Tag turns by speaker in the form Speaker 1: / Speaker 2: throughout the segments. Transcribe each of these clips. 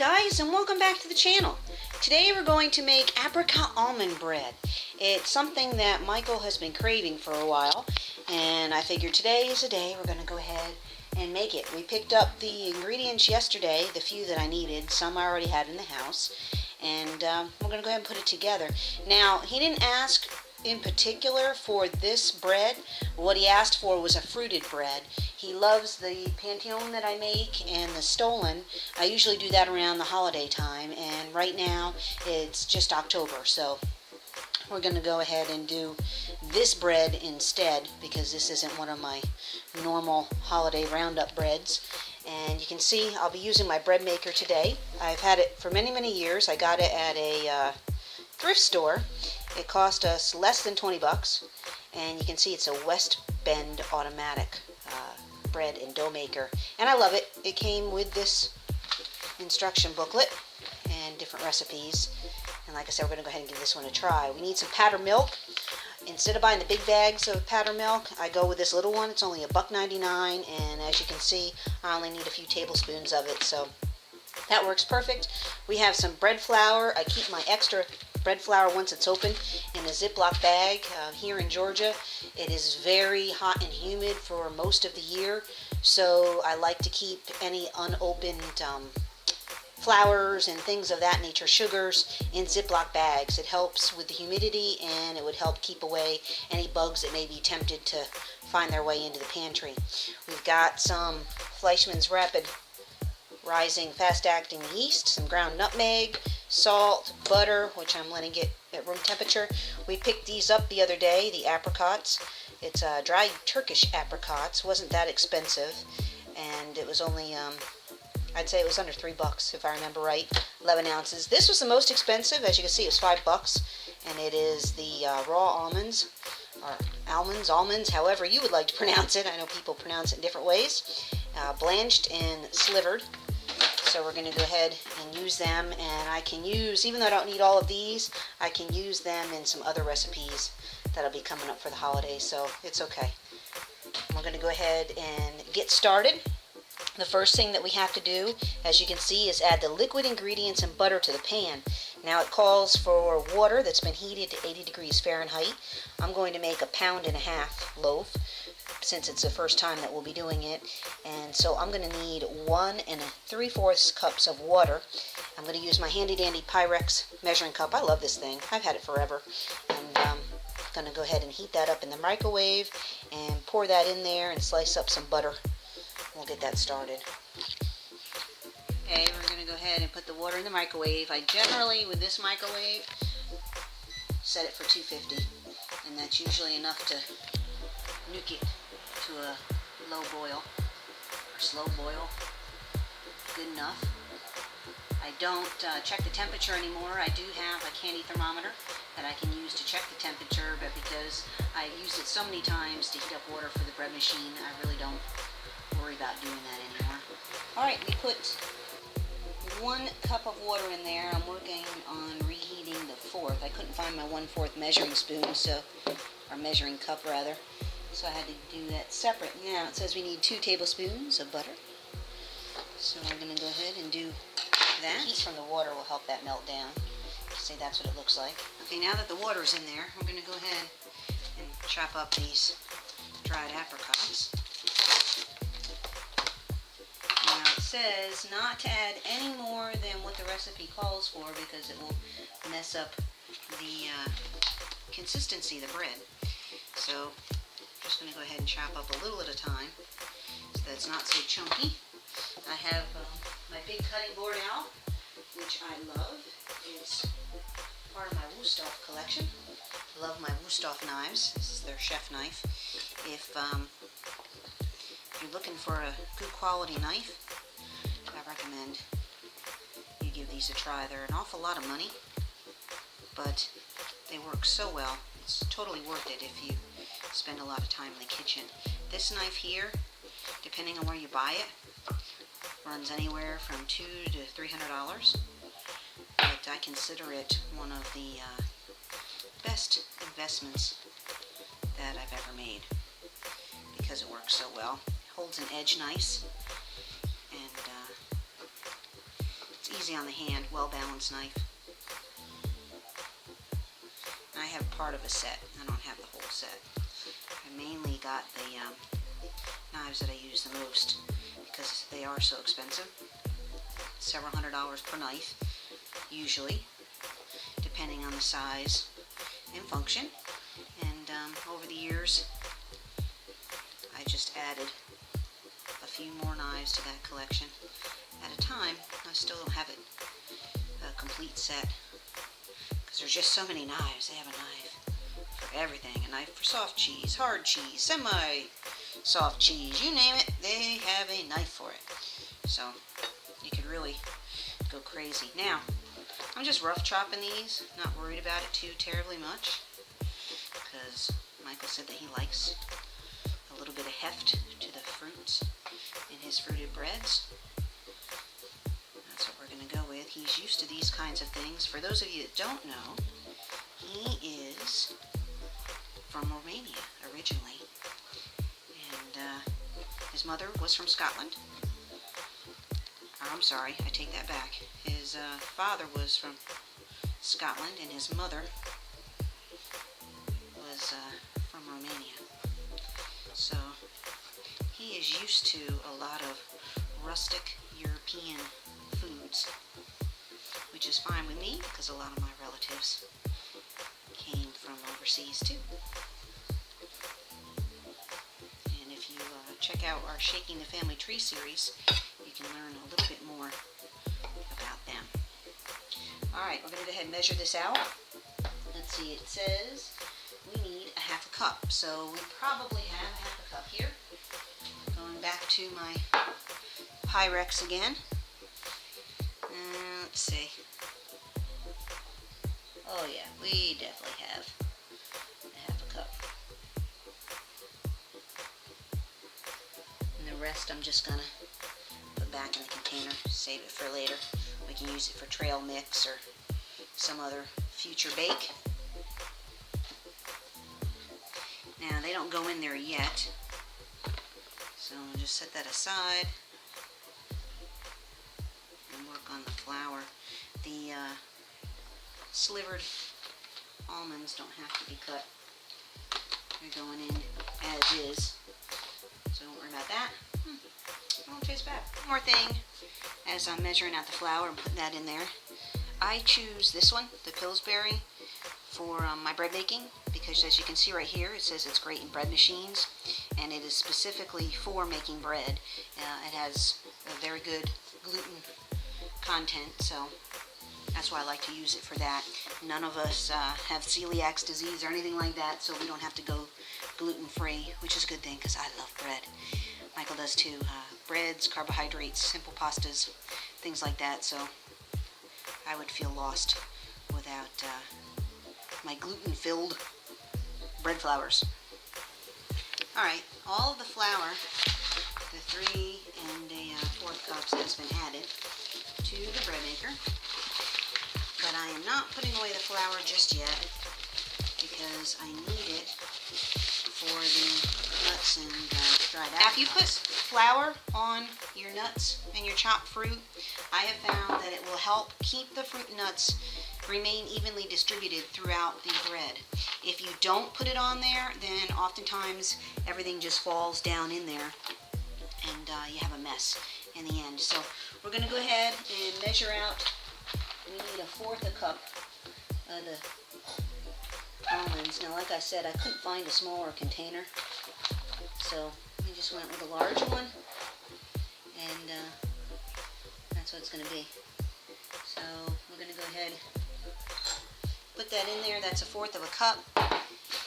Speaker 1: guys, and welcome back to the channel. Today we're going to make apricot almond bread. It's something that Michael has been craving for a while, and I figured today is the day we're going to go ahead and make it. We picked up the ingredients yesterday, the few that I needed. Some I already had in the house, and we're going to go ahead and put it together. Now, he didn't ask in particular for this bread. What he asked for was a fruited bread. He loves the Pantone that I make and the Stolen. I usually do that around the holiday time, and right now it's just October, so we're going to go ahead and do this bread instead, because this isn't one of my normal holiday roundup breads. And you can see I'll be using my bread maker today. I've had it for many years. I got it at a thrift store. It cost us less than 20 bucks, and you can see it's a West Bend automatic bread and dough maker, and I love it. It came with this instruction booklet and different recipes, and like I said, we're going to go ahead and give this one a try. We need some powder milk. Instead of buying the big bags of powder milk, I go with this little one. It's only $1.99, and as you can see, I only need a few tablespoons of it, so that works perfect. We have some bread flour. I keep my extra bread flour once it's open in a Ziploc bag. Here in Georgia, it is very hot and humid for most of the year, so I like to keep any unopened flours and things of that nature, sugars, in Ziploc bags. It helps with the humidity, and it would help keep away any bugs that may be tempted to find their way into the pantry. We've got some Fleischmann's Rapid Rising fast-acting yeast, some ground nutmeg, salt, butter, which I'm letting get at room temperature. We picked these up the other day, the apricots. It's dried Turkish apricots. Wasn't that expensive, and it was only I'd say it was under $3 if I remember right. 11 ounces. This was the most expensive. As you can see, it was $5, and it is the raw almonds, or almonds, however you would like to pronounce it. I know people pronounce it in different ways. Blanched and slivered. So we're going to go ahead and use them, and I can use, even though I don't need all of these, I can use them in some other recipes that'll be coming up for the holidays, so it's okay. We're going to go ahead and get started. The first thing that we have to do, as you can see, is add the liquid ingredients and butter to the pan. Now it calls for water that's been heated to 80 degrees Fahrenheit. I'm going to make 1.5 pound loaf, since it's the first time that we'll be doing it, and so I'm going to need 1 3/4 cups of water. I'm going to use my handy dandy Pyrex measuring cup. I love this thing. I've had it forever, and I'm going to go ahead and heat that up in the microwave and pour that in there and slice up some butter. We'll get that started. Okay, we're going to go ahead and put the water in the microwave. I generally, with this microwave, set it for 250, and that's usually enough to nuke it to a low boil, or slow boil, good enough. I don't check the temperature anymore. I do have a candy thermometer that I can use to check the temperature, but because I've used it so many times to heat up water for the bread machine, I really don't worry about doing that anymore. Alright, we put 1 cup of water in there. I'm working on reheating the 4th. I couldn't find my 1/4 measuring spoon, or measuring cup rather. So I had to do that separate. Now it says we need 2 tablespoons of butter. So we're going to go ahead and do that. The heat from the water will help that melt down. See, that's what it looks like. Okay, now that the water's in there, we're going to go ahead and chop up these dried apricots. Now it says not to add any more than what the recipe calls for, because it will mess up the consistency of the bread. So I'm just going to go ahead and chop up a little at a time so that it's not so chunky. I have my big cutting board out, which I love. It's part of my Wusthof collection. I love my Wusthof knives. This is their chef knife. If you're looking for a good quality knife, I recommend you give these a try. They're an awful lot of money, but they work so well. It's totally worth it if you spend a lot of time in the kitchen. This knife here, depending on where you buy it, runs anywhere from $200 to $300, but I consider it one of the best investments that I've ever made, because it works so well. Holds an edge nice, and easy on the hand, well-balanced knife. I have part of a set. I don't have the whole set. I mainly got the knives that I use the most because they are so expensive. Several $100s per knife, usually, depending on the size and function. And over the years, I just added a few more knives to that collection at a time. I still don't have it a complete set because there's just so many knives. They have a knife for everything. A knife for soft cheese, hard cheese, semi-soft cheese, you name it, they have a knife for it. So you could really go crazy. Now, I'm just rough chopping these, not worried about it too terribly much because Michael said that he likes a little bit of heft to the fruits in his fruited breads. That's what we're going to go with. He's used to these kinds of things. For those of you that don't know, he is from Romania originally. And his mother was from Scotland. I'm sorry, I take that back. His father was from Scotland and his mother was from Romania. So he is used to a lot of rustic European foods, which is fine with me because a lot of my relatives came from overseas too. And if you check out our Shaking the Family Tree series, you can learn a little bit more about them. Alright, we're going to go ahead and measure this out. Let's see, it says we need a half a cup. So we probably have a half a cup here. Going back to my Pyrex again. Let's see. Oh yeah, we definitely have a half a cup. And the rest I'm just going to put back in the container, save it for later. We can use it for trail mix or some other future bake. Now they don't go in there yet, so I'll just set that aside and work on the flour. The slivered almonds don't have to be cut. They're going in as is, so don't worry about that. It won't taste bad. One more thing, as I'm measuring out the flour and putting that in there, I choose this one, the Pillsbury, for my bread making, because as you can see right here, it says it's great in bread machines, and it is specifically for making bread. It has a very good gluten content, so that's why I like to use it for that. None of us have celiac disease or anything like that, so we don't have to go gluten-free, which is a good thing because I love bread. Michael does too. Breads, carbohydrates, simple pastas, things like that, so I would feel lost without my gluten-filled bread flours. Alright, all of the flour, the 3 1/4 cups, has been added to the bread maker. But I am not putting away the flour just yet because I need it for the nuts and dried apples. Now, if you put flour on your nuts and your chopped fruit, I have found that it will help keep the fruit and nuts remain evenly distributed throughout the bread. If you don't put it on there, then oftentimes everything just falls down in there and you have a mess in the end. So we're going to go ahead and measure out. We need 1/4 cup of the almonds. Now, like I said, I couldn't find a smaller container, so we just went with a large one, and that's what it's going to be. So we're going to go ahead, put that in there. That's 1/4 cup,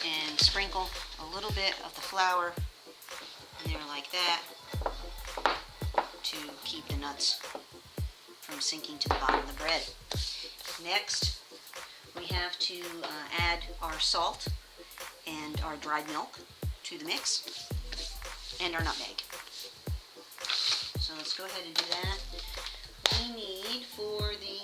Speaker 1: and sprinkle a little bit of the flour in there like that to keep the nuts from sinking to the bottom of the bread. Next, we have to add our salt and our dried milk to the mix, and our nutmeg. So let's go ahead and do that. We need for the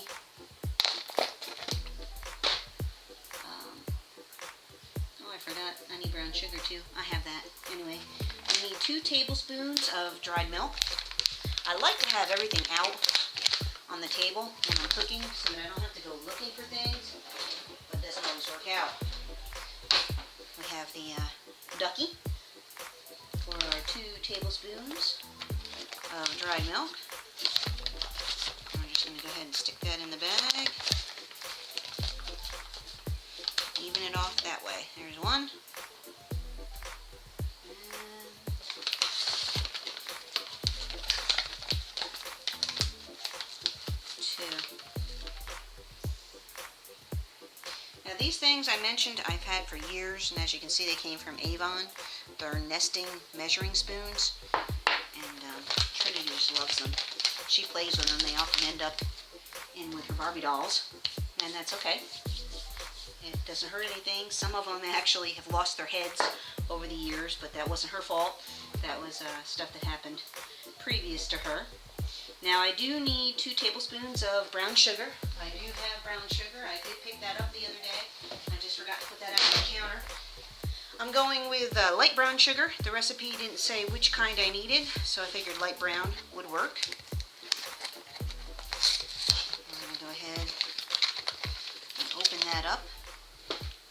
Speaker 1: oh, I forgot, I need brown sugar too. I have that. Anyway, we need 2 tablespoons of dried milk. I like to have everything out on the table when I'm cooking so that I don't have to go looking for things, but it doesn't always work out. We have the ducky for our 2 tablespoons of dried milk. We're just going to go ahead and stick that in the bag. Even it off that way. There's 1. Now these things I mentioned I've had for years, and as you can see they came from Avon. They're nesting measuring spoons, and Trinity just loves them. She plays with them. They often end up in with her Barbie dolls, and that's okay. It doesn't hurt anything. Some of them actually have lost their heads over the years, but that wasn't her fault. That was stuff that happened previous to her. Now I do need 2 tablespoons of brown sugar. I do have brown sugar. I did pick that up the other day. I just forgot to put that out on the counter. I'm going with light brown sugar. The recipe didn't say which kind I needed, so I figured light brown would work. I'm going to go ahead and open that up.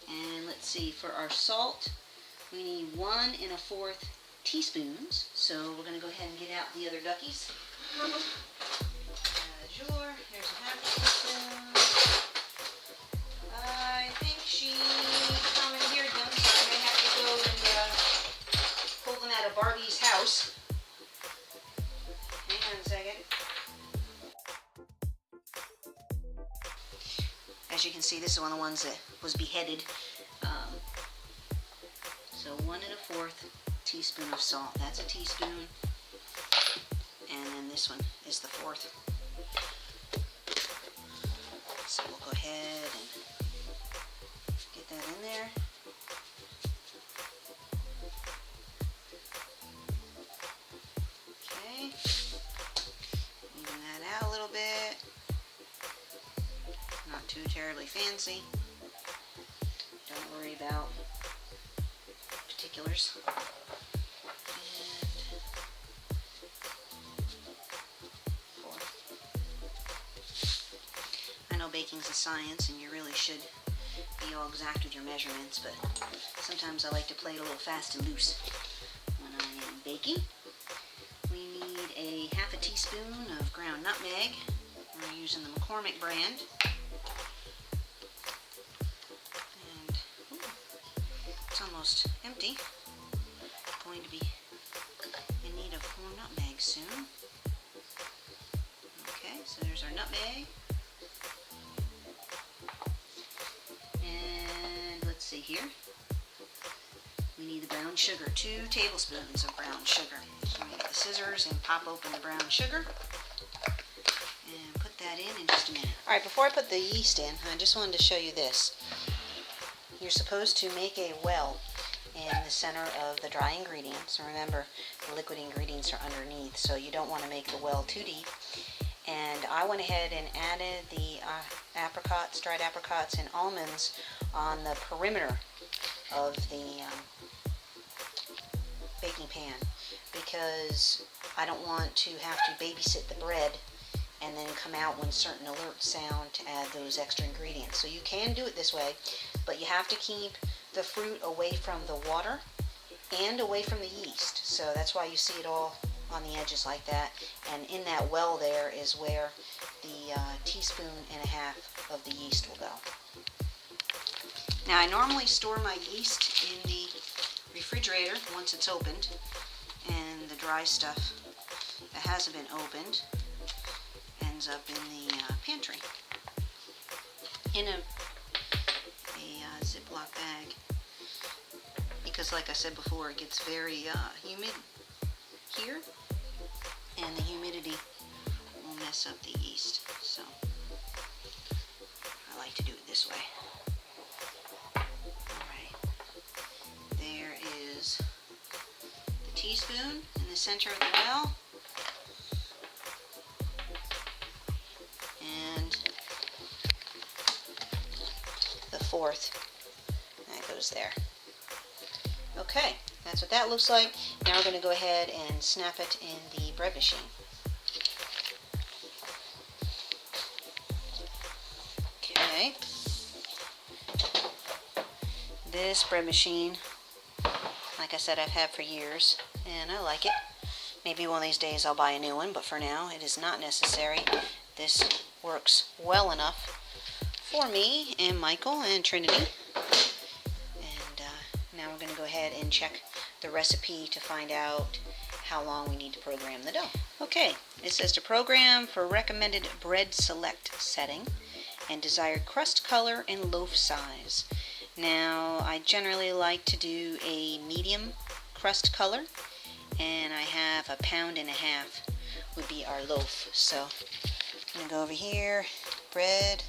Speaker 1: And let's see, for our salt, we need 1 1/4 teaspoons. So we're going to go ahead and get out the other duckies. Here's a 1/2 teaspoon. I think she commandeered them, so I may have to go and pull them out of Barbie's house. Hang on a second. As you can see, this is one of the ones that was beheaded. So 1 1/4 teaspoon of salt. That's a teaspoon. And then this one is the 4th. So we'll go ahead and get that in there. Okay. Even that out a little bit. Not too terribly fancy. Don't worry about particulars. Baking's a science, and you really should be all exact with your measurements, but sometimes I like to play it a little fast and loose when I am baking. We need a 1/2 teaspoon of ground nutmeg. We're using the McCormick brand. And it's almost empty. Going to be in need of more nutmeg soon. Okay, so there's our nutmeg. See here, we need the brown sugar, 2 tablespoons of brown sugar. So we get the scissors and pop open the brown sugar and put that in just a minute. Alright, before I put the yeast in, I just wanted to show you this. You're supposed to make a well in the center of the dry ingredients. And remember, the liquid ingredients are underneath, so you don't want to make the well too deep. And I went ahead and added the apricots, dried apricots and almonds on the perimeter of the baking pan, because I don't want to have to babysit the bread and then come out when certain alerts sound to add those extra ingredients. So you can do it this way, but you have to keep the fruit away from the water and away from the yeast. So that's why you see it all on the edges like that, and in that well there is where the 1.5 teaspoons of the yeast will go. Now I normally store my yeast in the refrigerator once it's opened, and the dry stuff that hasn't been opened ends up in the pantry in a Ziploc bag, because like I said before, it gets very humid here, and the humidity will mess up the yeast, so I like to do it this way. Alright, there is the teaspoon in the center of the well, and the 4th that goes there. Okay, that's what that looks like. Now we're going to go ahead and snap it in the bread machine. This bread machine, like I said, I've had for years, and I like it. Maybe one of these days I'll buy a new one, but for now it is not necessary. This works well enough for me and Michael and Trinity. And now we're going to go ahead and check the recipe to find out how long we need to program the dough. Okay, it says to program for recommended bread select setting and desired crust color and loaf size. Now, I generally like to do a medium crust color, and I have 1.5 pounds would be our loaf. So I'm going to go over here, bread.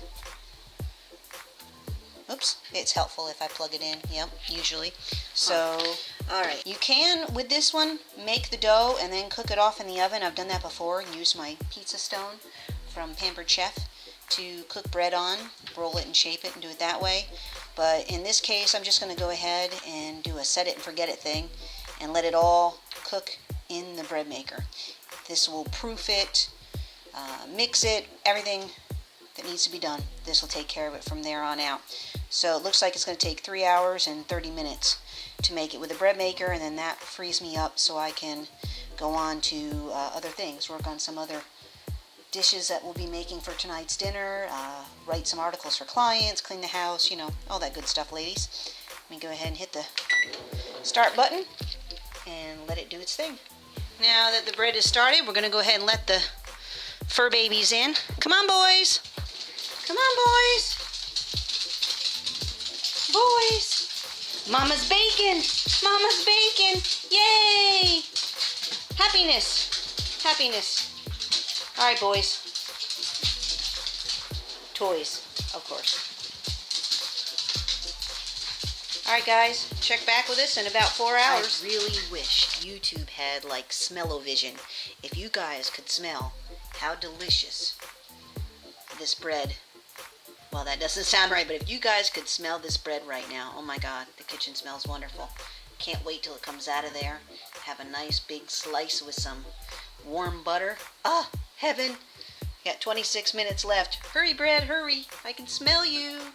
Speaker 1: Oops, it's helpful if I plug it in. Yep, usually. So, alright, you can, with this one, make the dough and then cook it off in the oven. I've done that before and used my pizza stone from Pampered Chef to cook bread on, roll it and shape it and do it that way. But in this case, I'm just going to go ahead and do a set it and forget it thing and let it all cook in the bread maker. This will proof it, mix it, everything that needs to be done. This will take care of it from there on out. So it looks like it's going to take 3 hours and 30 minutes to make it with a bread maker, and then that frees me up so I can go on to other things, work on some other dishes that we'll be making for tonight's dinner, write some articles for clients, clean the house, you know, all that good stuff, ladies. Let me go ahead and hit the start button and let it do its thing. Now that the bread is started, we're going to go ahead and let the fur babies in. Come on, boys. Come on, boys. Boys. Mama's bacon. Mama's bacon. Yay. Happiness. Happiness. All right, boys. Toys, of course. All right, guys, check back with us in about 4 hours. I really wish YouTube had, like, smell-o-vision. If you guys could smell how delicious this bread, well, that doesn't sound right, but if you guys could smell this bread right now, oh my God, the kitchen smells wonderful. Can't wait till it comes out of there. Have a nice big slice with some warm butter. Ah, heaven. Got 26 minutes left. Hurry, bread, hurry. I can smell you.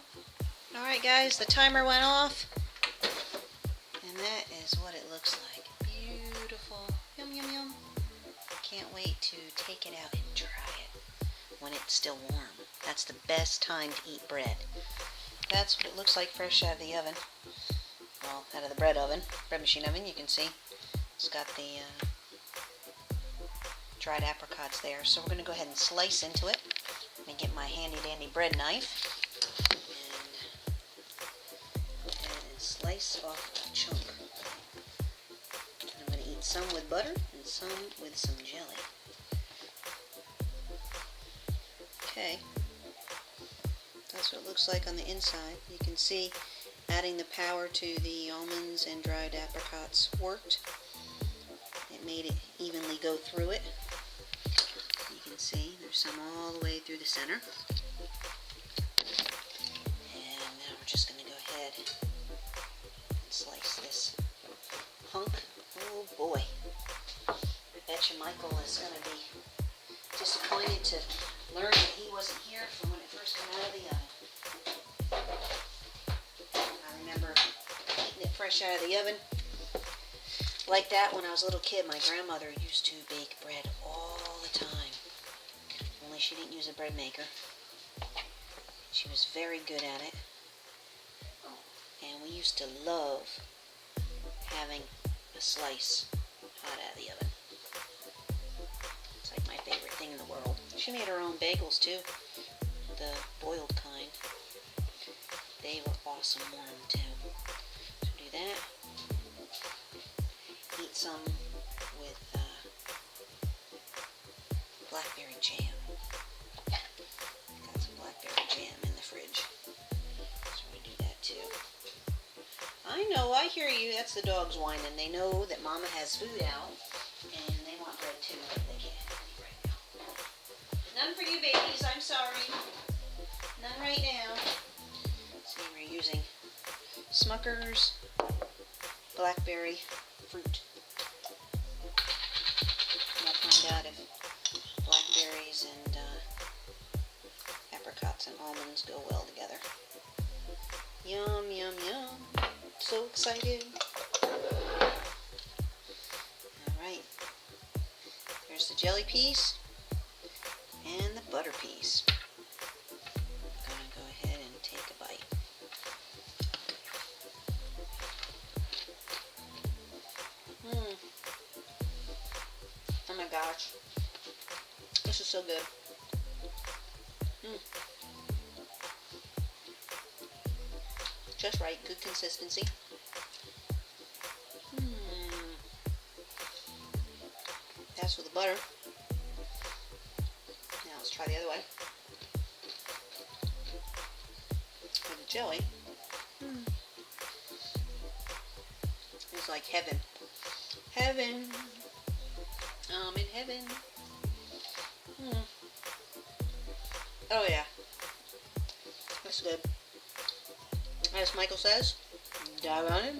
Speaker 1: All right, guys, the timer went off. And that is what it looks like. Beautiful. Yum, yum, yum. Can't wait to take it out and try it when it's still warm. That's the best time to eat bread. That's what it looks like fresh out of the oven. Well, out of the bread machine oven, you can see. It's got the dried apricots there. So we're going to go ahead and slice into it. Let me get my handy dandy bread knife. And slice off a chunk. And I'm going to eat some with butter and some with some jelly. Okay. That's what it looks like on the inside. You can see adding the power to the almonds and dried apricots worked. It made it evenly go through it. You can see there's some all the way through the center. And now we're just going to go ahead and slice this hunk. Oh boy. I bet you Michael is going to be disappointed to learn that he wasn't here from when it first came out of the oven. I remember eating it fresh out of the oven. Like that when I was a little kid, my grandmother used to bake bread all the time. Only she didn't use a bread maker. She was very good at it. And we used to love having a slice hot out of the oven. It's like my favorite thing in the world. She made her own bagels too. The boiled kind. They were awesome warm too. So do that. Eat some with blackberry jam. Got some blackberry jam in the fridge. So we do that too. I know, I hear you. That's the dogs whining. They know that Mama has food out, and they want bread too, but they can't have any right now. None for you babies, I'm sorry. None right now. See, we're using Smucker's blackberry fruit. And I'll find out if blackberries and apricots and almonds go well together. Yum, yum, yum. So excited. Alright. There's the jelly piece and the butter piece. I'm going to go ahead and take a bite. Oh my gosh. This is so good. Just right, good consistency. That's with the butter. Now let's try the other way. With the jelly. It's like heaven. Heaven. I'm in heaven. Oh yeah. That's good. As Michael says, doggone it.